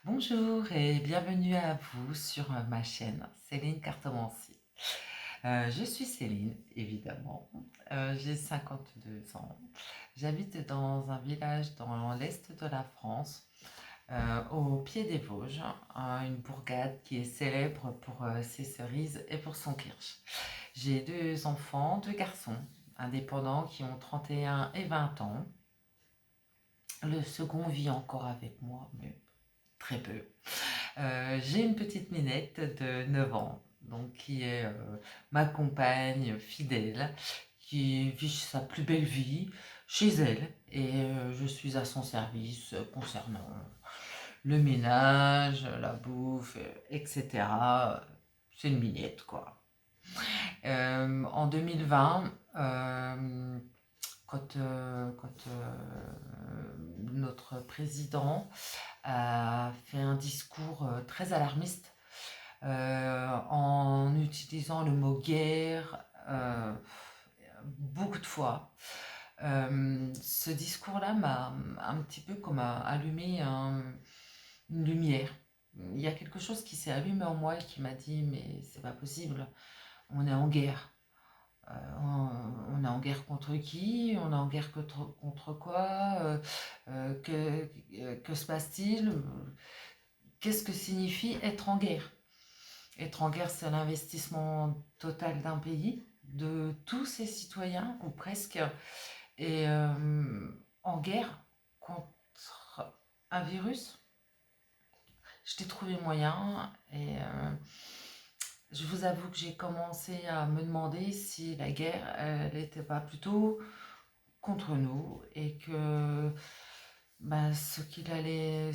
Bonjour et bienvenue à vous sur ma chaîne Céline Cartomancie. Je suis Céline, évidemment. J'ai 52 ans. J'habite dans un village dans l'est de la France, au pied des Vosges, une bourgade qui est célèbre pour ses cerises et pour son kirsch. J'ai deux enfants, deux garçons indépendants qui ont 31 et 20 ans. Le second vit encore avec moi, mais très peu. J'ai une petite minette de 9 ans, donc qui est ma compagne fidèle, qui vit sa plus belle vie chez elle, et je suis à son service concernant le ménage, la bouffe, etc. C'est une minette, quoi. En 2020, quand notre président a fait un discours très alarmiste en utilisant le mot guerre beaucoup de fois. Ce discours-là m'a un petit peu comme allumé une lumière. Il y a quelque chose qui s'est allumé en moi et qui m'a dit mais c'est pas possible, on est en guerre. On est en guerre contre qui? On est en guerre contre quoi? Que se passe-t-il? Qu'est-ce que signifie être en guerre? Être en guerre, c'est l'investissement total d'un pays, de tous ses citoyens, ou presque, et en guerre contre un virus. Je t'ai trouvé moyen, et je vous avoue que j'ai commencé à me demander si la guerre, elle n'était pas plutôt contre nous, et que ben, ce qu'ils allaient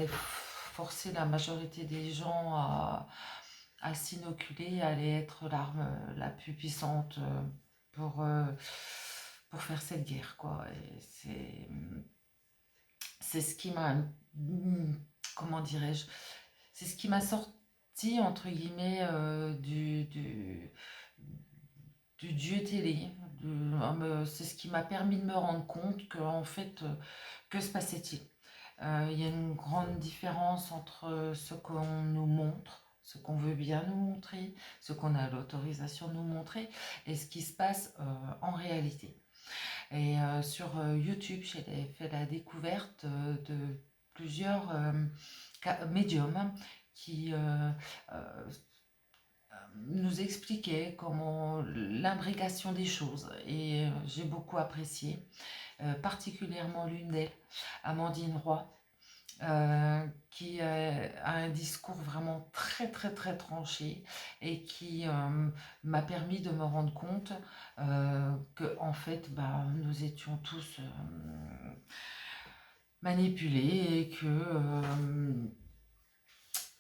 forcer la majorité des gens à s'inoculer allait être l'arme la plus puissante pour, euh, pour faire cette guerre, quoi. Et c'est ce qui m'a, comment dirais-je, c'est ce qui m'a sorti, entre guillemets, du dieu télé. C'est ce qui m'a permis de me rendre compte que, en fait, que se passait-il? Il y a une grande différence entre ce qu'on nous montre, ce qu'on veut bien nous montrer, ce qu'on a l'autorisation de nous montrer, et ce qui se passe en réalité. Et sur YouTube, j'ai fait la découverte de plusieurs médiums qui nous expliquaient comment l'imbrication des choses. Et j'ai beaucoup apprécié, particulièrement l'une d'elles, Amandine Roy, qui a un discours vraiment très très très tranché et qui m'a permis de me rendre compte que en fait bah, nous étions tous manipulés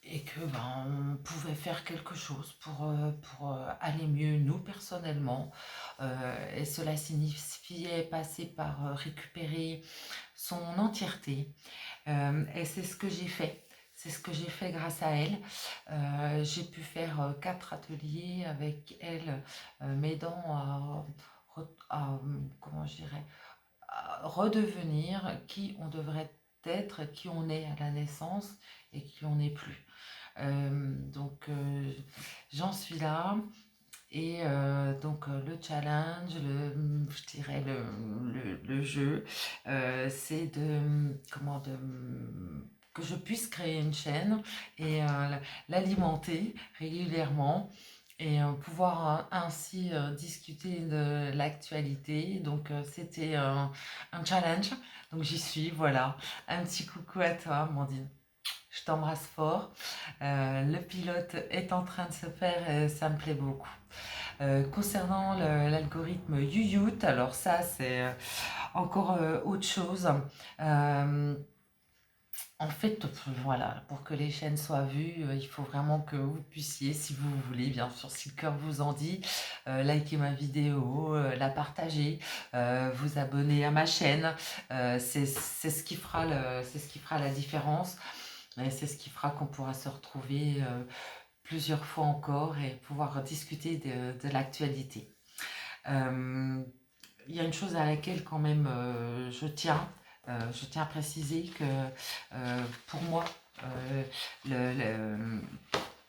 et que ben, on pouvait faire quelque chose pour aller mieux nous personnellement, et cela signifiait passer par récupérer son entièreté. Et c'est ce que j'ai fait. C'est ce que j'ai fait grâce à elle. J'ai pu faire 4 ateliers avec elle, m'aidant comment je dirais, à redevenir qui on devrait être, qui on est à la naissance et qui on n'est plus. Donc j'en suis là. Et donc le challenge, je dirais le jeu, c'est que je puisse créer une chaîne et l'alimenter régulièrement et pouvoir ainsi discuter de l'actualité. Donc c'était un challenge, donc j'y suis, voilà. Un petit coucou à toi, Amandine. Je t'embrasse fort. Le pilote est en train de se faire et ça me plaît beaucoup. Concernant l'algorithme YouYout, alors ça c'est encore autre chose. Euh, En fait, voilà, pour que les chaînes soient vues, il faut vraiment que vous puissiez, si vous voulez, bien sûr, si le cœur vous en dit, liker ma vidéo, la partager, vous abonner à ma chaîne. C'est ce qui fera c'est ce qui fera la différence. Et c'est ce qui fera qu'on pourra se retrouver plusieurs fois encore et pouvoir discuter de l'actualité. Euh, il y a une chose à laquelle quand même je tiens à préciser que pour moi,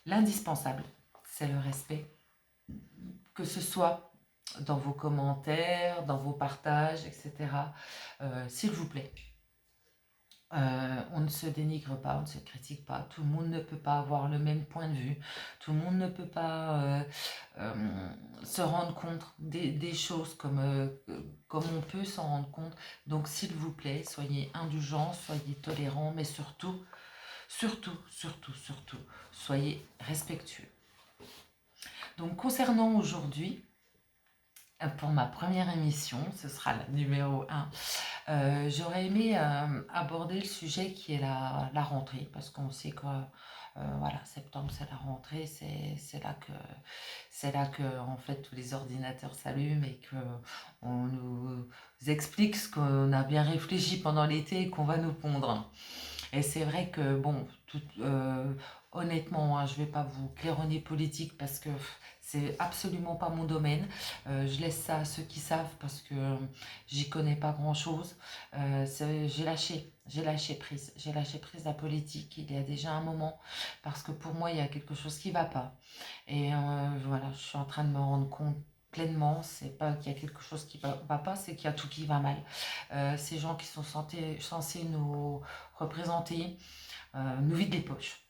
l'indispensable, c'est le respect. Que ce soit dans vos commentaires, dans vos partages, etc. S'il vous plaît. On ne se dénigre pas, on ne se critique pas. Tout le monde ne peut pas avoir le même point de vue. Tout le monde ne peut pas se rendre compte des choses comme on peut s'en rendre compte. Donc s'il vous plaît, soyez indulgents, soyez tolérants, mais surtout, soyez respectueux. Donc concernant aujourd'hui, pour ma première émission, ce sera la numéro 1, j'aurais aimé aborder le sujet qui est la rentrée, parce qu'on sait que voilà, septembre c'est la rentrée, c'est là que en fait tous les ordinateurs s'allument et qu'on nous explique ce qu'on a bien réfléchi pendant l'été et qu'on va nous pondre. Et c'est vrai que, bon, honnêtement, hein, je ne vais pas vous claironner politique parce que c'est absolument pas mon domaine. Je laisse ça à ceux qui savent parce que j'y connais pas grand-chose. J'ai lâché prise. J'ai lâché prise la politique il y a déjà un moment parce que pour moi, il y a quelque chose qui va pas. Et voilà, je suis en train de me rendre compte pleinement, c'est pas qu'il y a quelque chose qui va pas, c'est qu'il y a tout qui va mal. Ces gens qui sont censés nous représenter nous vident les poches.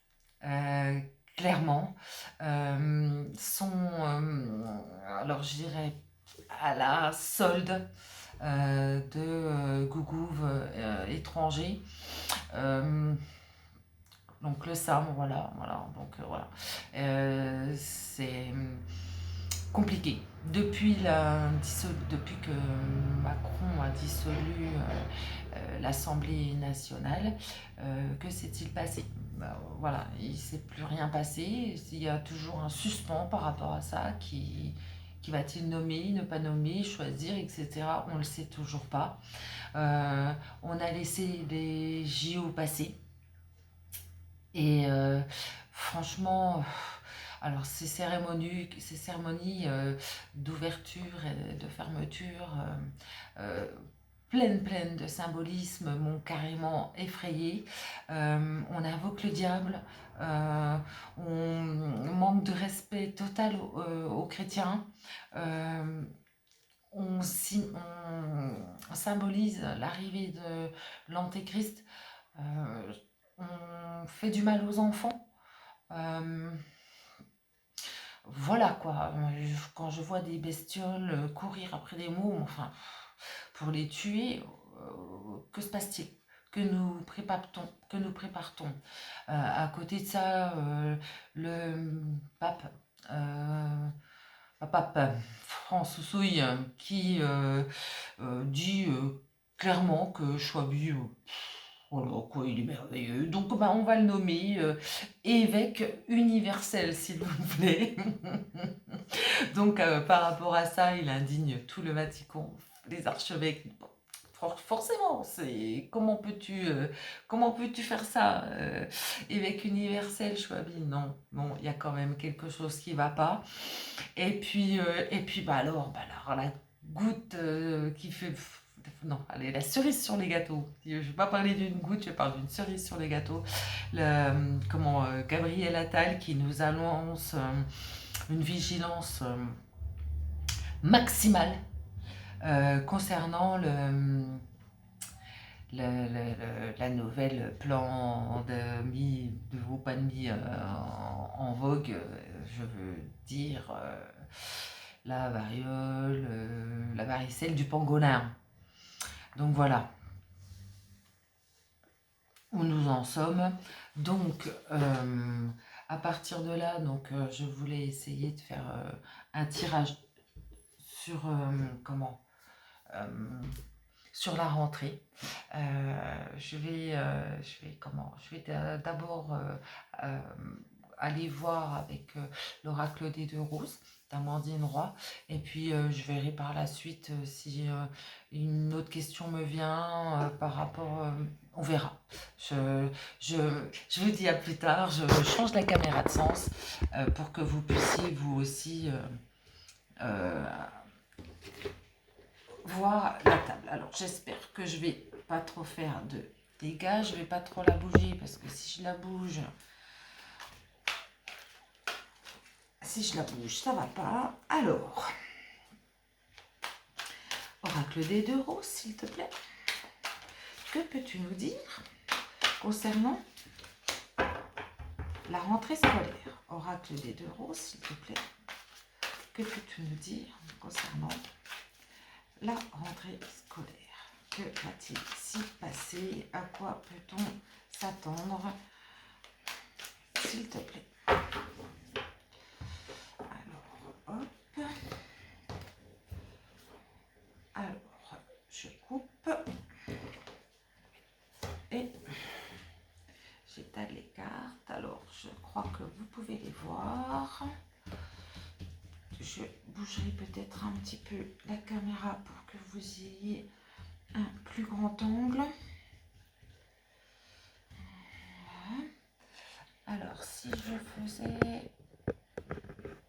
Clairement, sont, alors je dirais, à la solde de gougouves étrangers. Donc le SAM, voilà, donc voilà. C'est compliqué. Depuis que Macron a dissolu l'Assemblée nationale, que s'est-il passé? Voilà, il ne s'est plus rien passé. Il y a toujours un suspens par rapport à ça. Qui va-t-il nommer, ne pas nommer, choisir, etc. On ne le sait toujours pas. On a laissé les JO passer. Et franchement, alors ces cérémonies d'ouverture et de fermeture pleines de symbolisme m'ont carrément effrayée. On invoque le diable, on manque de respect total aux chrétiens. On symbolise l'arrivée de l'Antéchrist. On fait du mal aux enfants. Voilà quoi, quand je vois des bestioles courir après des mômes, enfin, pour les tuer, que se passe-t-il? Que nous prépare-t-on? À côté de ça, le pape, François qui dit clairement que Chouabi, voilà, quoi, il est merveilleux. Donc, bah, on va le nommer évêque universel, s'il vous plaît. Donc, par rapport à ça, il indigne tout le Vatican, les archevêques. Forcément, c'est comment peux-tu faire ça, évêque universel, Chouabi? Non, il y a quand même quelque chose qui va pas. Et puis bah alors la goutte qui fait non, allez, la cerise sur les gâteaux. Je ne vais pas parler d'une goutte, je parle d'une cerise sur les gâteaux. Gabriel Attal qui nous annonce une vigilance maximale concernant la nouvelle plan de vos pandémies en vogue, je veux dire la variole, la varicelle du pangolin. Donc voilà où nous en sommes. Donc à partir de là, je voulais essayer de faire un tirage sur sur la rentrée. Je vais d'abord aller voir avec l'oracle des deux roses d'Amandine Roy, et puis je verrai par la suite si une autre question me vient par rapport, on verra. Je vous dis à plus tard. Je change la caméra de sens pour que vous puissiez vous aussi voir la table. Alors j'espère que je vais pas trop faire de dégage, je vais pas trop la bouger parce que si je la bouge, ça va pas. Alors, oracle des 2 roses, s'il te plaît. Que peux-tu nous dire concernant la rentrée scolaire? Oracle des 2 roses, s'il te plaît. Que peux-tu nous dire concernant la rentrée scolaire? Que va-t-il s'y passer? À quoi peut-on s'attendre? S'il te plaît. Alors, hop. Alors, je coupe. Et j'étale les cartes. Alors, je crois que vous pouvez les voir. Je bougerai peut-être un petit peu la caméra pour que vous ayez un plus grand angle. Voilà. Alors, si je faisais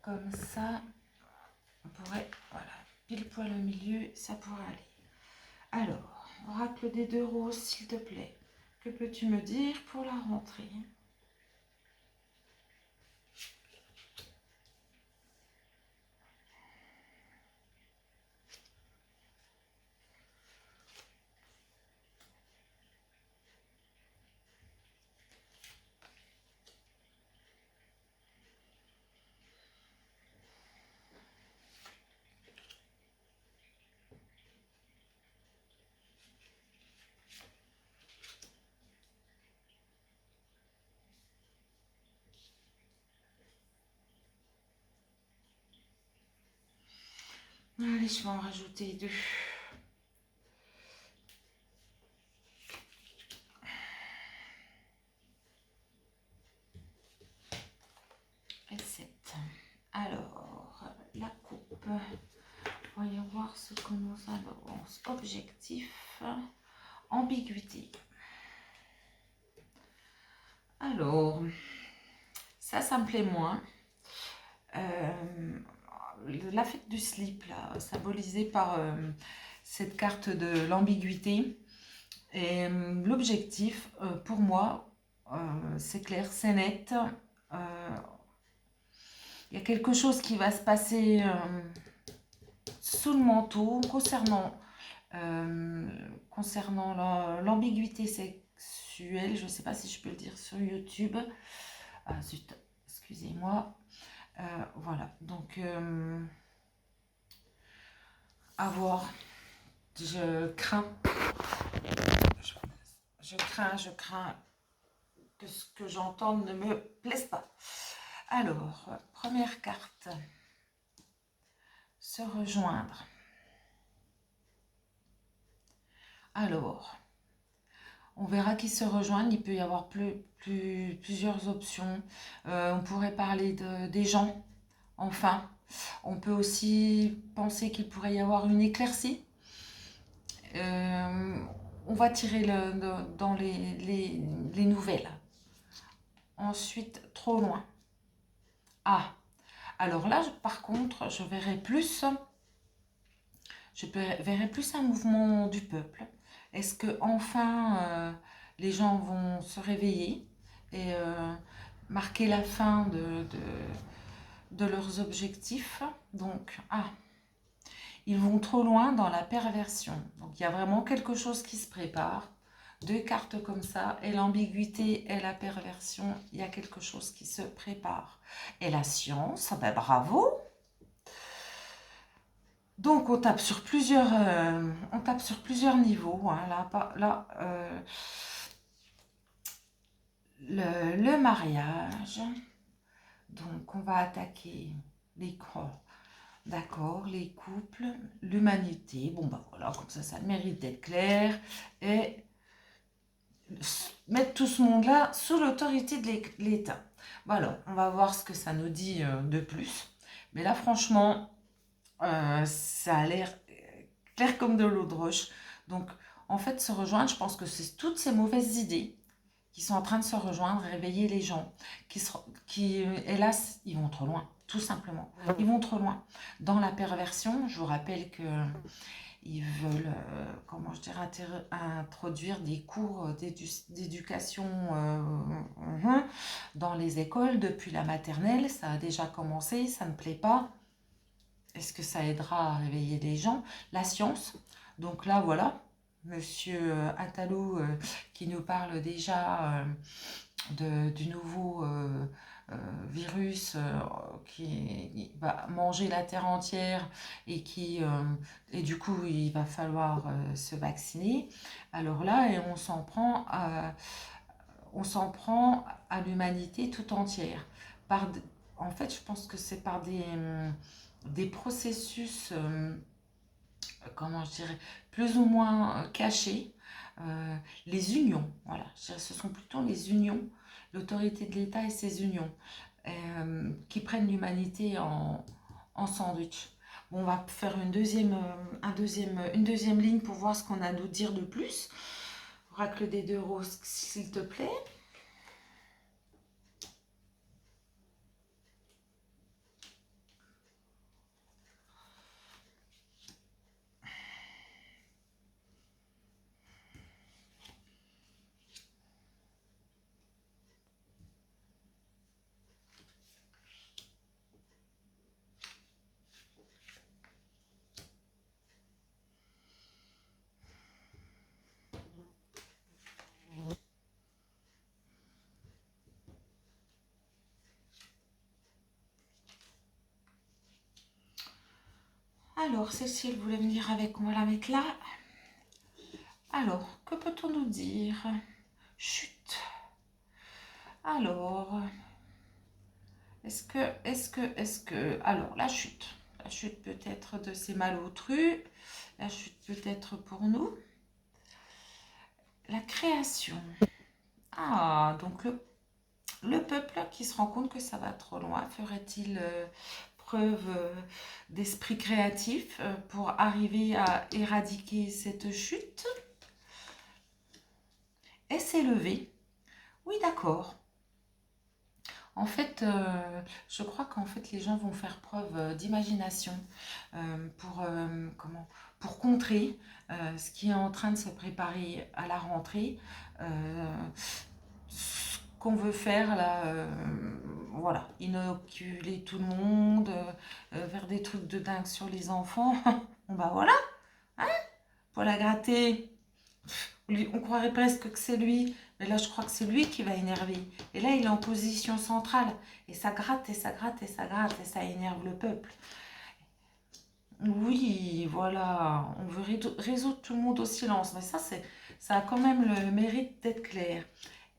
comme ça, on pourrait, voilà, pile poil au milieu, ça pourrait aller. Alors, oracle des 2 roses, s'il te plaît. Que peux-tu me dire pour la rentrée? Allez, je vais en rajouter 2. Et 7. Alors, la coupe. Voyons voir ce que nous avons. Objectif, ambiguïté. Alors, ça me plaît moins. La fête du slip, là, symbolisée par cette carte de l'ambiguïté. Et l'objectif, pour moi, c'est clair, c'est net. Il y a quelque chose qui va se passer sous le manteau concernant l'ambiguïté sexuelle. Je ne sais pas si je peux le dire sur YouTube. Ah, zut, excusez-moi. Voilà, donc à voir. Je crains que ce que j'entends ne me plaise pas. Alors, première carte, se rejoindre. Alors, on verra qui se rejoignent, il peut y avoir plusieurs options. On pourrait parler des gens, enfin. On peut aussi penser qu'il pourrait y avoir une éclaircie. On va tirer dans les nouvelles. Ensuite, trop loin. Ah, alors là, par contre, je verrai plus un mouvement du peuple. Est-ce que enfin les gens vont se réveiller et marquer la fin de leurs objectifs? Donc, ils vont trop loin dans la perversion. Donc, il y a vraiment quelque chose qui se prépare. 2 cartes comme ça, et l'ambiguïté et la perversion, il y a quelque chose qui se prépare. Et la science, ben bravo! Donc, on tape sur plusieurs niveaux. Hein. Le mariage. Donc, on va attaquer les corps. D'accord, les couples, l'humanité. Bon, ben voilà, comme ça mérite d'être clair. Et mettre tout ce monde-là sous l'autorité de l'État. Voilà, on va voir ce que ça nous dit de plus. Mais là, franchement, ça a l'air clair comme de l'eau de roche. Donc, en fait, se rejoindre, je pense que c'est toutes ces mauvaises idées qui sont en train de se rejoindre, réveiller les gens, qui hélas, ils vont trop loin, tout simplement. Ils vont trop loin. Dans la perversion, je vous rappelle que ils veulent, comment je dirais, introduire des cours d'éducation dans les écoles depuis la maternelle. Ça a déjà commencé, ça ne plaît pas. Est-ce que ça aidera à réveiller les gens? La science. Donc là, voilà, Monsieur Attalou qui nous parle déjà du nouveau virus qui va manger la terre entière et du coup il va falloir se vacciner. Alors là, et on s'en prend à l'humanité tout entière. Par, en fait, je pense que c'est par des processus, comment je dirais, plus ou moins cachés. Les unions, voilà, je dirais, ce sont plutôt les unions, l'autorité de l'État et ses unions qui prennent l'humanité en sandwich. Bon, on va faire une deuxième ligne pour voir ce qu'on a à nous dire de plus. Oracle des deux roses, s'il te plaît. Alors, Cécile voulait me dire avec, on va la mettre là. Alors, que peut-on nous dire? Chut. Alors, alors, la chute. La chute peut-être de ces malotrus. La chute peut-être pour nous. La création. Ah, donc le peuple qui se rend compte que ça va trop loin, ferait-il preuve d'esprit créatif pour arriver à éradiquer cette chute et s'élever? Oui, d'accord. En fait, je crois qu'en fait les gens vont faire preuve d'imagination pour contrer ce qui est en train de se préparer à la rentrée. Ce qu'on veut faire là, voilà, inoculer tout le monde, faire des trucs de dingue sur les enfants. Bon bah voilà, hein, pour la gratter. On croirait presque que c'est lui, mais là je crois que c'est lui qui va énerver. Et là il est en position centrale, et ça gratte, et ça gratte, et ça gratte, et ça énerve le peuple. Oui, voilà, on veut résoudre tout le monde au silence, mais ça a quand même le mérite d'être clair.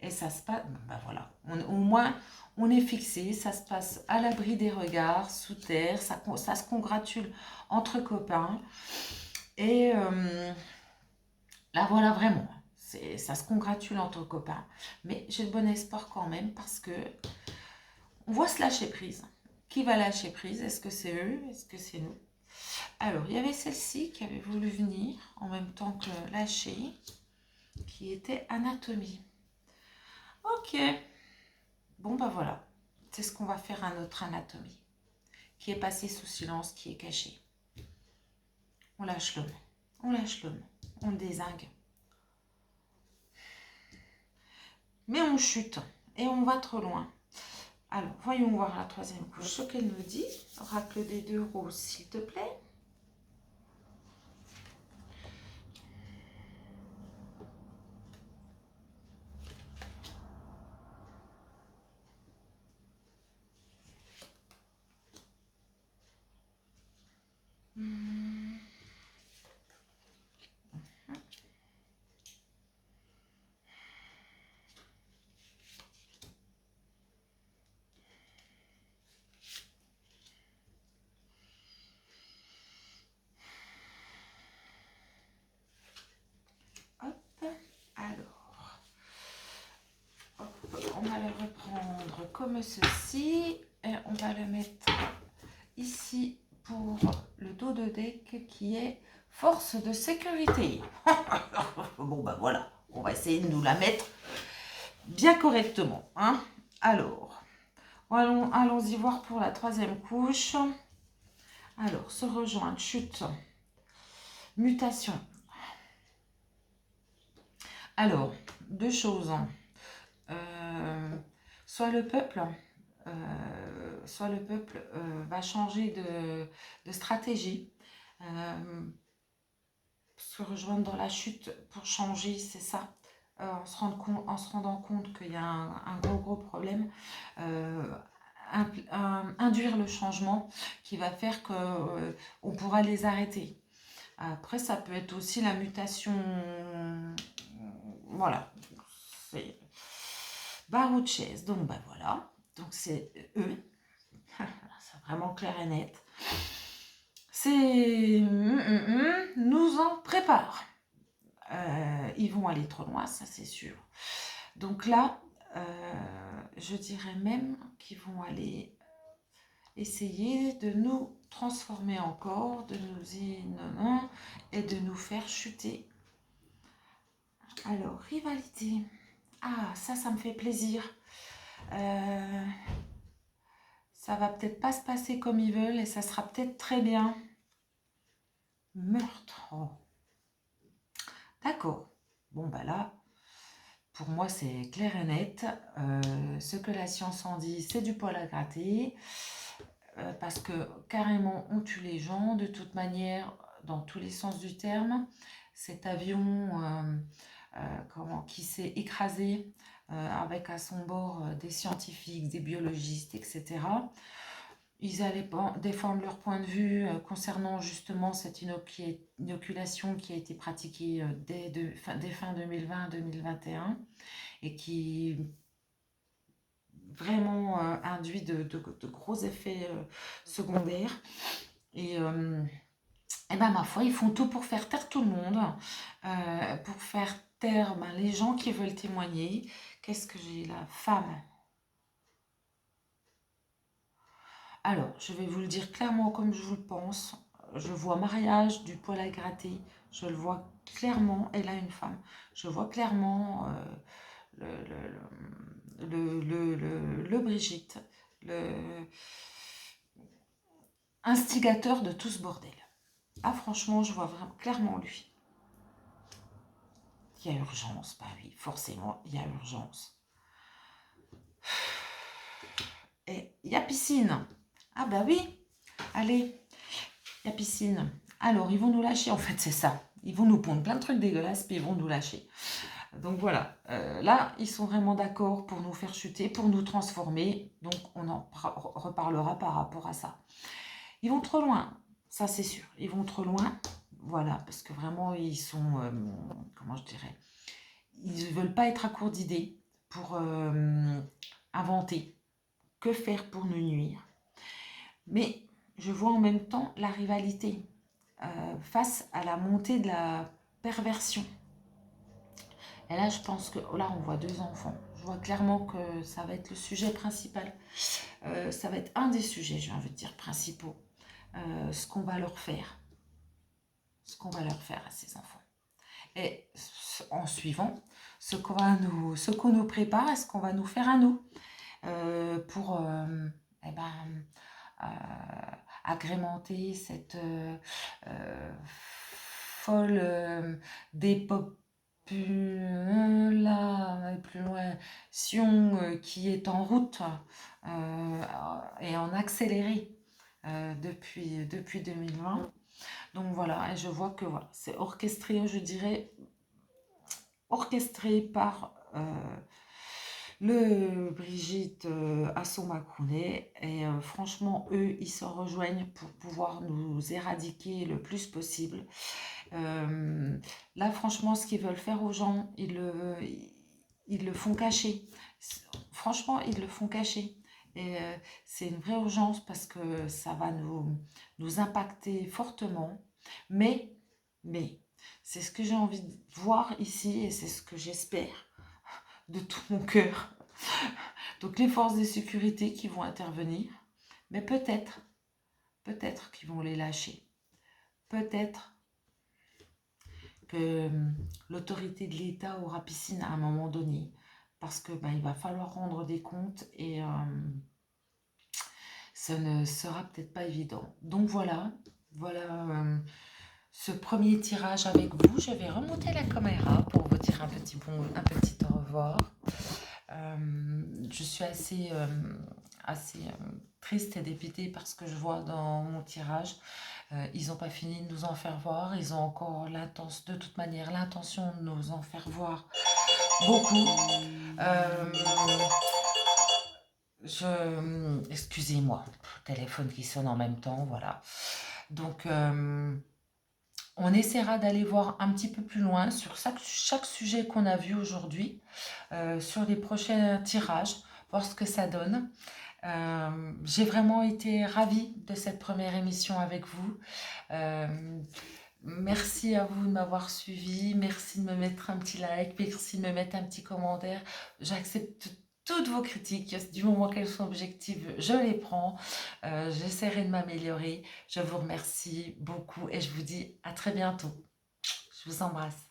Et ça se passe, ben voilà, au moins on est fixé, ça se passe à l'abri des regards, sous terre, ça se congratule entre copains. Et là voilà vraiment, ça se congratule entre copains. Mais j'ai de bon espoir quand même parce que on voit se lâcher prise. Qui va lâcher prise? Est-ce que c'est eux? Est-ce que c'est nous? Alors, il y avait celle-ci qui avait voulu venir en même temps que lâcher, qui était anatomie. Ok, bon bah voilà, c'est ce qu'on va faire à notre anatomie, qui est passé sous silence, qui est caché. On lâche l'homme, on lâche l'homme, on le dézingue. Mais on chute et on va trop loin. Alors, voyons voir la troisième couche, ce qu'elle nous dit. Oracle des deux roses, s'il te plaît. Alors, hop, on va le reprendre comme ceci et on va le mettre ici pour le dos de deck qui est force de sécurité. Bon ben voilà, on va essayer de nous la mettre bien correctement. Hein. Alors, allons-y voir pour la troisième couche. Alors, se rejoindre, chute. Mutation. Alors, deux choses. Euh, soit le peuple, va changer de stratégie, euh, se rejoindre dans la chute pour changer, c'est ça. En se rendant compte qu'il y a un gros problème, euh, induire le changement qui va faire qu'on on pourra les arrêter. Après, ça peut être aussi la mutation. Voilà. C'est barreau de chaise. Donc, ben voilà. Donc, c'est eux. C'est vraiment clair et net. C'est. Nous en prépare. Ils vont aller trop loin, ça c'est sûr. Donc là, je dirais même qu'ils vont aller essayer de nous transformer encore, de nous et de nous faire chuter. Alors, rivalité. Ah, ça me fait plaisir. Ça va peut-être pas se passer comme ils veulent et ça sera peut-être très bien. Meurtre. Oh. D'accord. Bon, bah là, pour moi, c'est clair et net. Ce que la science en dit, c'est du poil à gratter. Parce que carrément, on tue les gens. De toute manière, dans tous les sens du terme, cet avion qui s'est écrasé avec à son bord des scientifiques, des biologistes, etc. Ils allaient défendre leur point de vue concernant justement cette inoculation qui a été pratiquée dès fin 2020-2021 et qui vraiment induit de gros effets secondaires. Et ben ma foi, ils font tout pour faire taire tout le monde, pour faire taire les gens qui veulent témoigner. Qu'est-ce que j'ai là? Femme. Alors, je vais vous le dire clairement comme je vous le pense. Je vois mariage, du poil à gratter. Je le vois clairement. Elle a une femme. Je vois clairement le Brigitte, le instigateur de tout ce bordel. Ah, franchement, je vois vraiment clairement lui. Il y a urgence. Bah oui, forcément, il y a urgence. Et il y a piscine. Ah bah oui. Allez, il y a piscine. Alors, ils vont nous lâcher, en fait, c'est ça. Ils vont nous pondre plein de trucs dégueulasses, puis ils vont nous lâcher. Donc voilà, là, ils sont vraiment d'accord pour nous faire chuter, pour nous transformer. Donc, on en reparlera par rapport à ça. Ils vont trop loin, ça c'est sûr. Ils vont trop loin, voilà, parce que vraiment, ils sont, comment je dirais, ils ne veulent pas être à court d'idées pour inventer. Que faire pour nous nuire? Mais je vois en même temps la rivalité face à la montée de la perversion. Et là, je pense que là, on voit deux enfants. Je vois clairement que ça va être le sujet principal. Ça va être un des sujets, j'ai envie de dire, principaux. Ce qu'on va leur faire. Ce qu'on va leur faire à ces enfants. Et en suivant, ce qu'on nous prépare et ce qu'on va nous faire à nous. Pour agrémenter cette folle dépopulation qui est en route et en accéléré depuis 2020. Donc voilà, et je vois que voilà, c'est orchestré, je dirais, orchestré par le Brigitte à son Macrounet. Et franchement, eux, ils se rejoignent pour pouvoir nous éradiquer le plus possible. Là, franchement, ce qu'ils veulent faire aux gens, ils le font cacher. Franchement, ils le font cacher. Et c'est une vraie urgence parce que ça va nous impacter fortement. Mais, c'est ce que j'ai envie de voir ici et c'est ce que j'espère de tout mon cœur. Donc les forces de sécurité qui vont intervenir, mais peut-être qu'ils vont les lâcher. Peut-être que l'autorité de l'État aura piscine à un moment donné, parce que il va falloir rendre des comptes et ce ne sera peut-être pas évident. Donc voilà ce premier tirage avec vous. Je vais remonter la caméra pour vous dire un petit au revoir. Je suis assez triste et dépitée parce que je vois dans mon tirage, ils n'ont pas fini de nous en faire voir. Ils ont encore de toute manière l'intention de nous en faire voir beaucoup. Euh, Excusez-moi, téléphone qui sonne en même temps, voilà. Donc, on essaiera d'aller voir un petit peu plus loin sur chaque sujet qu'on a vu aujourd'hui, sur les prochains tirages, voir ce que ça donne. J'ai vraiment été ravie de cette première émission avec vous. Merci à vous de m'avoir suivi. Merci de me mettre un petit like. Merci de me mettre un petit commentaire. J'accepte toutes vos critiques. Du moment qu'elles sont objectives, je les prends. J'essaierai de m'améliorer. Je vous remercie beaucoup et je vous dis à très bientôt. Je vous embrasse.